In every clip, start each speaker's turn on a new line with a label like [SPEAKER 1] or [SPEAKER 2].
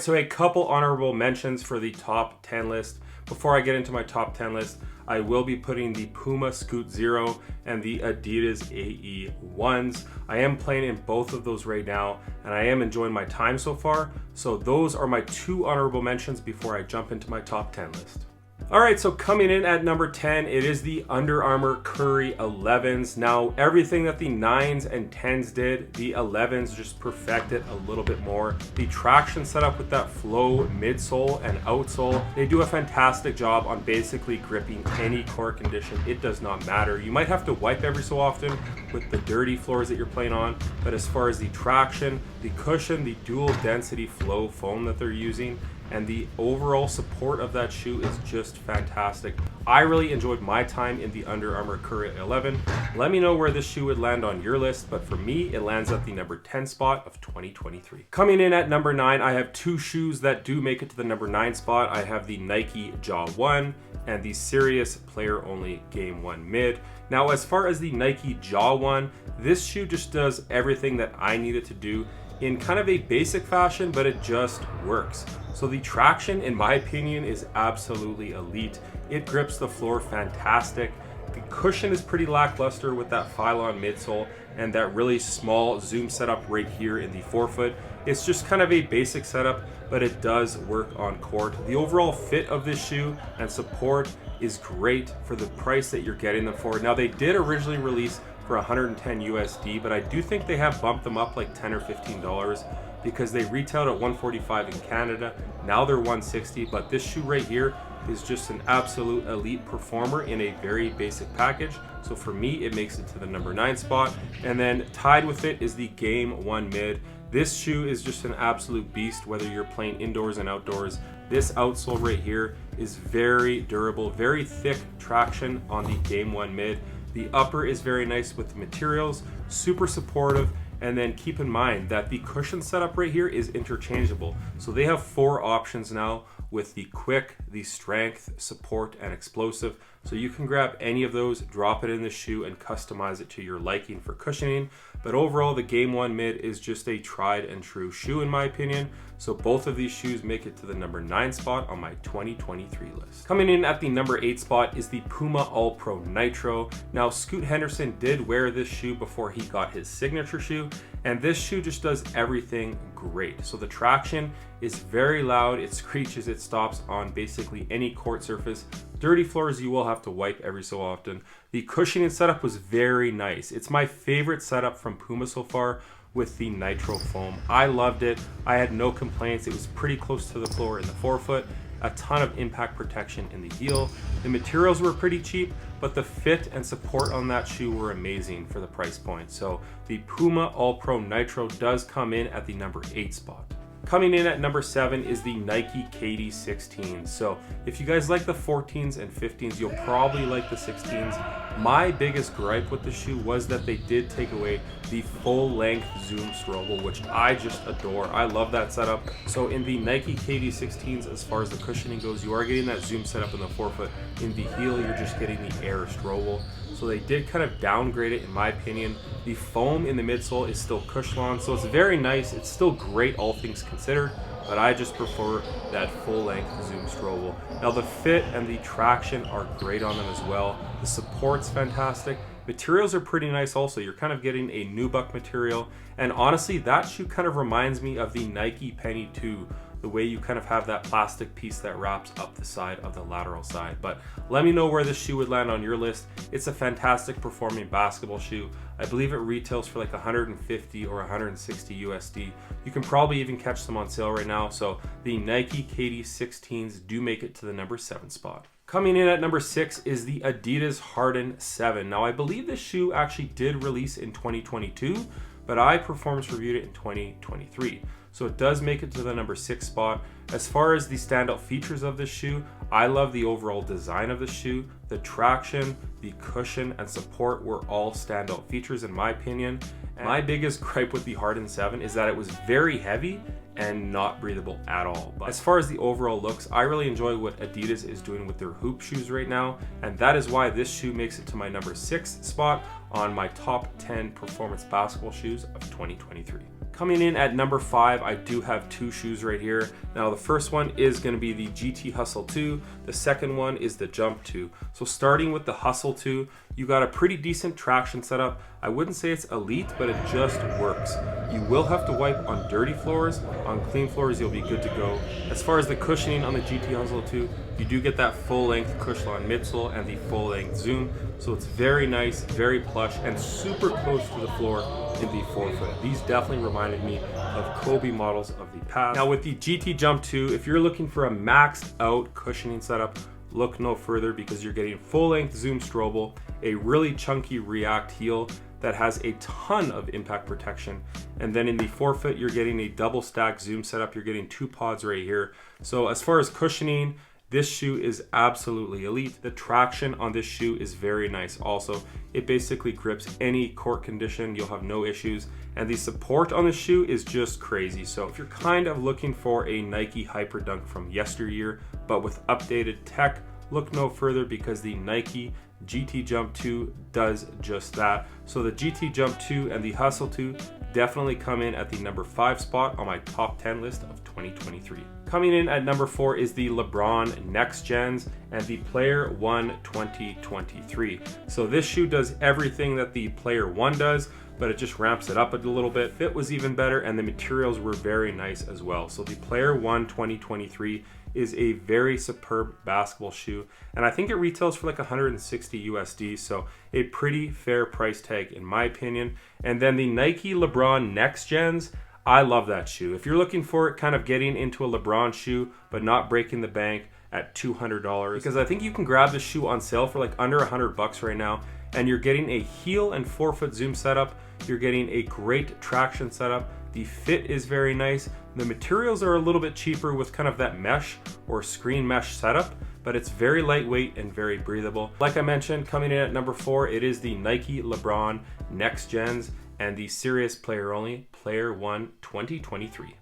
[SPEAKER 1] So a couple honorable mentions for the top 10 list. Before I get into my top 10 list, I will be putting the Puma Scoot Zero and the Adidas AE 1s. I am playing in both of those right now, and I am enjoying my time so far. So those are my two honorable mentions before I jump into my top 10 list. All right, so coming in at number 10, it is the Under Armour Curry 11s. Now, everything that the 9s and 10s did, the 11s just perfected a little bit more. The traction setup with that flow midsole and outsole, they do a fantastic job on basically gripping any court condition. It does not matter. You might have to wipe every so often with the dirty floors that you're playing on, but as far as the traction, the cushion, the dual density flow foam that they're using, and the overall support of that shoe is just fantastic. I really enjoyed my time in the Under Armour Curry 11. Let me know where this shoe would land on your list, but for me, it lands at the number 10 spot of 2023. Coming in at number 9, I have two shoes that do make it to the number 9 spot. I have the Nike Jaw 1 and the Sirius Player Only Game 1 Mid. Now, as far as the Nike Jaw 1, this shoe just does everything that I need it to do in kind of a basic fashion, but it just works. So the traction, in my opinion, is absolutely elite. It grips the floor fantastic. The cushion is pretty lackluster with that Phylon midsole and that really small zoom setup right here in the forefoot. It's just kind of a basic setup, but it does work on court. The overall fit of this shoe and support is great for the price that you're getting them for. Now, they did originally release for 110 USD, but I do think they have bumped them up like $10 or $15 because they retailed at 145 in Canada. Now they're 160, but this shoe right here is just an absolute elite performer in a very basic package. So for me, it makes it to the number 9 spot. And then tied with it is the Game 1 Mid. This shoe is just an absolute beast, whether you're playing indoors and outdoors. This outsole right here is very durable, very thick traction on the Game 1 Mid. The upper is very nice with the materials, super supportive, and then keep in mind that the cushion setup right here is interchangeable. So they have 4 options now with the quick, the strength, support, and explosive. So you can grab any of those, drop it in the shoe, and customize it to your liking for cushioning. But overall, the Game 1 Mid is just a tried and true shoe in my opinion. So both of these shoes make it to the number 9 spot on my 2023 list. Coming in at the number 8 spot is the Puma All Pro Nitro. Now, Scoot Henderson did wear this shoe before he got his signature shoe, and this shoe just does everything great. So the traction is very loud, it screeches, it stops on basically any court surface. Dirty floors you will have to wipe every so often. The cushioning setup was very nice. It's my favorite setup from Puma so far with the Nitro foam. I loved it. I had no complaints. It was pretty close to the floor in the forefoot. A ton of impact protection in the heel. The materials were pretty cheap, but the fit and support on that shoe were amazing for the price point. So the Puma All Pro Nitro does come in at the number 8 spot. Coming in at number 7 is the Nike KD 16s. So if you guys like the 14s and 15s, you'll probably like the 16s. My biggest gripe with the shoe was that they did take away the full length zoom strobel, which I just adore. I love that setup. So in the Nike KD 16s, as far as the cushioning goes, you are getting that zoom setup in the forefoot. In the heel, you're just getting the air strobel. So they did kind of downgrade it in my opinion. The foam in the midsole is still Cushlon, so it's very nice. It's still great all things considered, but I just prefer that full length zoom strobel. Now the fit and the traction are great on them as well. The support's fantastic. Materials are pretty nice also. You're kind of getting a nubuck material, and honestly that shoe kind of reminds me of the Nike Penny 2, the way you kind of have that plastic piece that wraps up the side of the lateral side. But let me know where this shoe would land on your list. It's a fantastic performing basketball shoe. I believe it retails for like 150 or 160 USD. You can probably even catch them on sale right now. So the Nike KD 16s do make it to the number 7 spot. Coming in at number 6 is the Adidas Harden 7. Now I believe this shoe actually did release in 2022, but I performance reviewed it in 2023. So it does make it to the number 6 spot. As far as the standout features of this shoe, I love the overall design of the shoe. The traction, the cushion, and support were all standout features in my opinion. And my biggest gripe with the Harden 7 is that it was very heavy and not breathable at all. But as far as the overall looks, I really enjoy what Adidas is doing with their hoop shoes right now, and that is why this shoe makes it to my number 6 spot on my top 10 performance basketball shoes of 2023. Coming in at number 5, I do have two shoes right here. Now the first one is going to be the GT Hustle 2. The second one is the Jump 2. So starting with the Hustle 2, you got a pretty decent traction setup. I wouldn't say it's elite, but it just works. You will have to wipe on dirty floors. On clean floors, you'll be good to go. As far as the cushioning on the GT Hustle 2, you do get that full-length Cushlon midsole and the full-length zoom. So it's very nice, very plush, and super close to the floor in the forefoot. These definitely reminded me of Kobe models of the past. Now with the GT Jump 2, if you're looking for a maxed out cushioning setup, look no further because you're getting full-length zoom strobel, a really chunky React heel that has a ton of impact protection, and then in the forefoot you're getting a double stack zoom setup. You're getting two pods right here. So as far as cushioning, this shoe is absolutely elite. The traction on this shoe is very nice also. It basically grips any court condition. You'll have no issues. And the support on the shoe is just crazy. So if you're kind of looking for a Nike Hyperdunk from yesteryear, but with updated tech, look no further because the Nike GT Jump 2 does just that. So the GT Jump 2 and the Hustle 2 definitely come in at the number 5 spot on my top 10 list of 2023. Coming in at number 4 is the LeBron Next Gens and the Player 1 2023. So this shoe does everything that the Player 1 does, but it just ramps it up a little bit. Fit was even better and the materials were very nice as well. So the Player 1 2023 is a very superb basketball shoe, and I think it retails for like 160 USD, so a pretty fair price tag in my opinion. And then the Nike LeBron Next Gens, I love that shoe. If you're looking for it, kind of getting into a LeBron shoe but not breaking the bank at $200, because I think you can grab this shoe on sale for like under $100 right now, and you're getting a heel and forefoot zoom setup. You're getting a great traction setup. The fit is very nice. The materials are a little bit cheaper with kind of that mesh or screen mesh setup, but it's very lightweight and very breathable. Like I mentioned, coming in at number 4, it is the Nike LeBron Next Gens and the Serious Player Only Player 1 2023.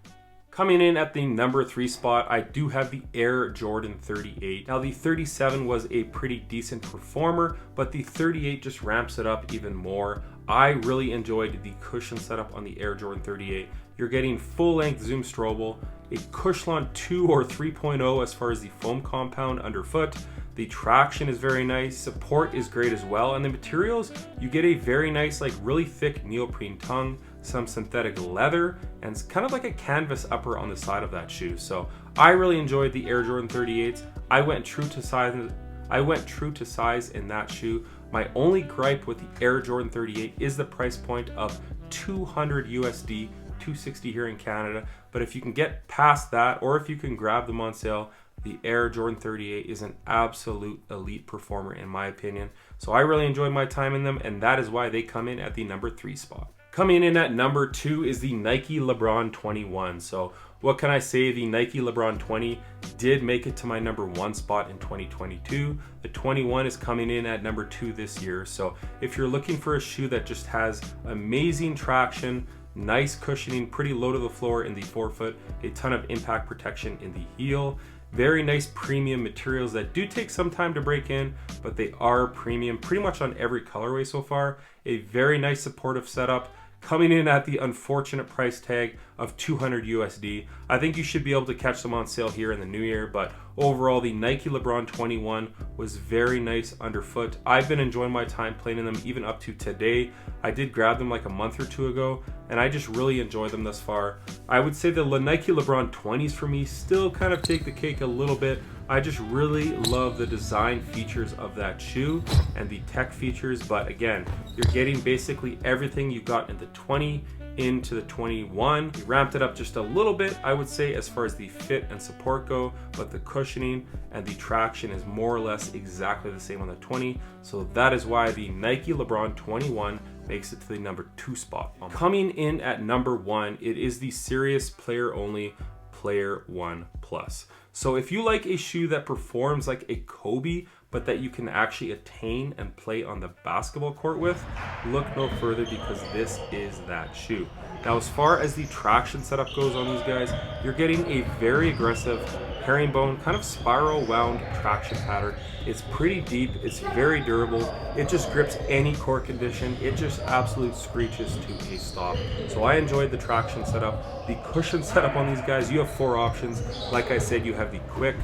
[SPEAKER 1] Coming in at the number 3 spot, I do have the Air Jordan 38. Now the 37 was a pretty decent performer, but the 38 just ramps it up even more. I really enjoyed the cushion setup on the Air Jordan 38. You're getting full-length zoom strobel, a Cushlon 2 or 3.0 as far as the foam compound underfoot. The traction is very nice, support is great as well, and the materials, you get a very nice, like really thick neoprene tongue, some synthetic leather, and it's kind of like a canvas upper on the side of that shoe. So I really enjoyed the Air Jordan 38s. I went true to size in that shoe. My only gripe with the Air Jordan 38 is the price point of 200 USD, 260 here in Canada. But if you can get past that, or if you can grab them on sale, the Air Jordan 38 is an absolute elite performer in my opinion. So I really enjoyed my time in them, and that is why they come in at the number 3 spot. Coming in at number 2 is the Nike LeBron 21. So what can I say? The Nike LeBron 20 did make it to my number 1 spot in 2022. The 21 is coming in at number 2 this year. So if you're looking for a shoe that just has amazing traction, nice cushioning, pretty low to the floor in the forefoot, a ton of impact protection in the heel, very nice premium materials that do take some time to break in, but they are premium pretty much on every colorway so far. A very nice supportive setup, coming in at the unfortunate price tag of 200 USD. I think you should be able to catch them on sale here in the new year, but overall the Nike LeBron 21 was very nice underfoot. I've been enjoying my time playing in them even up to today. I did grab them like a month or two ago, and I just really enjoy them thus far. I would say the Nike LeBron 20s for me still kind of take the cake a little bit. I just really love the design features of that shoe and the tech features, but again, you're getting basically everything you got in the 20 into the 21. We ramped it up just a little bit, I would say, as far as the fit and support go, but the cushioning and the traction is more or less exactly the same on the 20. So that is why the Nike LeBron 21 makes it to the number 2 spot. Coming in at number 1, it is the Serious Player Only Player 1 Plus. So if you like a shoe that performs like a Kobe, but that you can actually attain and play on the basketball court with, look no further because this is that shoe. Now, as far as the traction setup goes on these guys, you're getting a very aggressive herringbone, kind of spiral wound traction pattern. It's pretty deep, it's very durable, it just grips any court condition, it just absolutely screeches to a stop. So I enjoyed the traction setup. The cushion setup on these guys, you have 4 options. Like I said, you have the quick,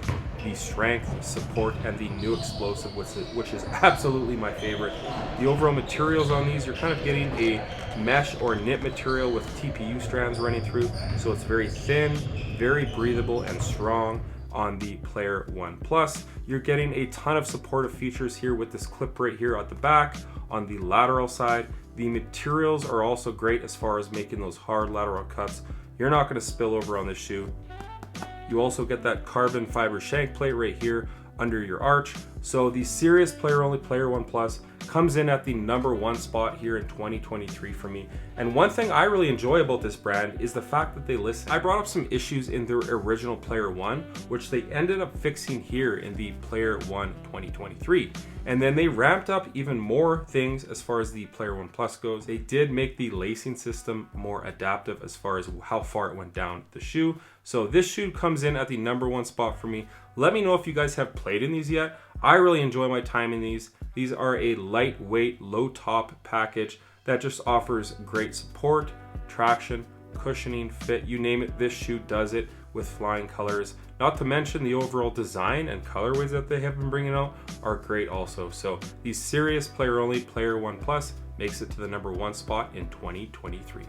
[SPEAKER 1] the strength, support, and the new explosive, which is absolutely my favorite. The overall materials on these, you're kind of getting a mesh or knit material with TPU strands running through, so it's very thin, very breathable, and strong. On the Player One Plus, you're getting a ton of supportive features here with this clip right here at the back. On the lateral side, the materials are also great as far as making those hard lateral cuts. You're not going to spill over on this shoe. You also get that carbon fiber shank plate right here under your arch. So the serious player only Player One Plus comes in at the #1 spot here in 2023 for me. And one thing I really enjoy about this brand is the fact that they listen. I brought up some issues in their original Player One, which they ended up fixing here in the Player One 2023. And then they ramped up even more things as far as the Player One Plus goes. They did make the lacing system more adaptive as far as how far it went down the shoe. So this shoe comes in at the #1 spot for me. Let me know if you guys have played in these yet. I really enjoy my time in these. These are a lightweight, low top package that just offers great support, traction, cushioning, fit, you name it, this shoe does it with flying colors. Not to mention the overall design and colorways that they have been bringing out are great also. So the serious player only Player One Plus makes it to the #1 spot in 2023.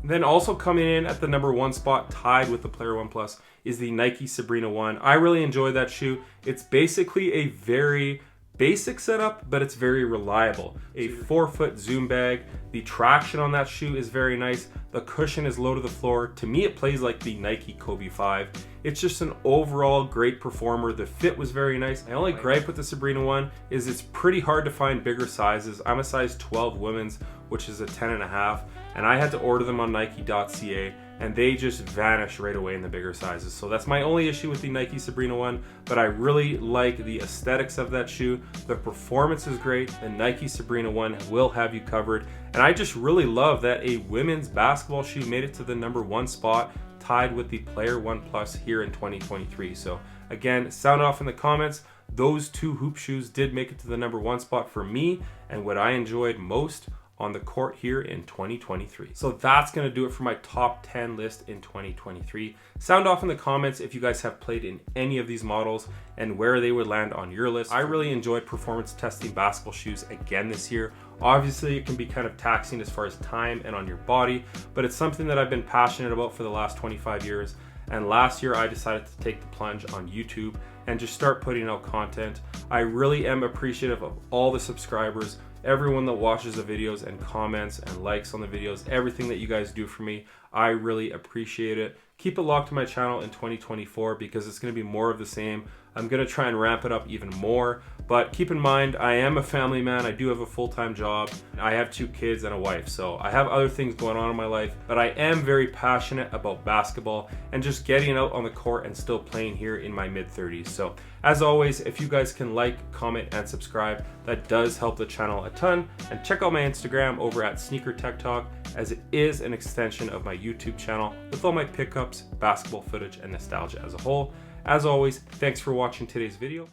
[SPEAKER 1] Then also coming in at the #1 spot, tied with the Player One Plus, is the Nike Sabrina 1. I really enjoy that shoe. It's basically a very basic setup, but it's very reliable. A 4-foot zoom bag. The traction on that shoe is very nice. The cushion is low to the floor. To me, it plays like the Nike Kobe 5. It's just an overall great performer. The fit was very nice. My only gripe with the Sabrina 1 is it's pretty hard to find bigger sizes. I'm a size 12 women's, which is a 10.5, and I had to order them on Nike.ca, and they just vanish right away in the bigger sizes. So that's my only issue with the Nike Sabrina 1, but I really like the aesthetics of that shoe. The performance is great. The Nike Sabrina 1 will have you covered, and I just really love that a women's basketball shoe made it to the #1 spot, tied with the Player One Plus here in 2023. So again, sound off in the comments. Those 2 hoop shoes did make it to the #1 spot for me, and what I enjoyed most on the court here in 2023. So that's gonna do it for my top 10 list in 2023. Sound off in the comments if you guys have played in any of these models and where they would land on your list. I really enjoyed performance testing basketball shoes again this year. Obviously, it can be kind of taxing as far as time and on your body, but it's something that I've been passionate about for the last 25 years. And last year I decided to take the plunge on YouTube and just start putting out content. I really am appreciative of all the subscribers, everyone that watches the videos and comments and likes on the videos, everything that you guys do for me. I really appreciate it. Keep it locked to my channel in 2024 because it's going to be more of the same. I'm going to try and ramp it up even more, but keep in mind, I am a family man. I do have a full-time job. I have 2 kids and a wife, so I have other things going on in my life, but I am very passionate about basketball and just getting out on the court and still playing here in my mid-30s. So as always, if you guys can like, comment, and subscribe, that does help the channel a ton. And check out my Instagram over at SnkrTechTalk, as it is an extension of my YouTube channel with all my pickups, basketball footage, and nostalgia as a whole. As always, thanks for watching today's video.